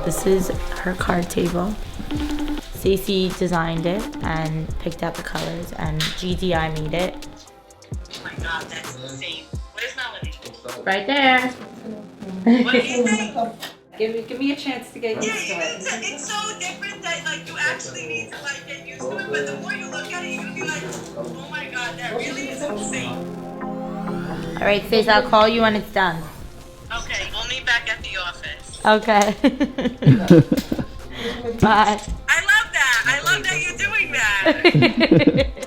This is her card table. Stacy designed it and picked out the colors, and GDI made it. Oh my god, that's insane. Where's Melanie? Right there. What do you think? Give me a chance to get used to Yeah, it. it's so different that like you actually need to like get used to it, but the more you look at it, you're gonna be like, oh my god, that really is insane. All right, Stace, I'll call you when it's done. Okay, we'll meet back at the office. Okay. Bye. I love that. I love that you're doing that.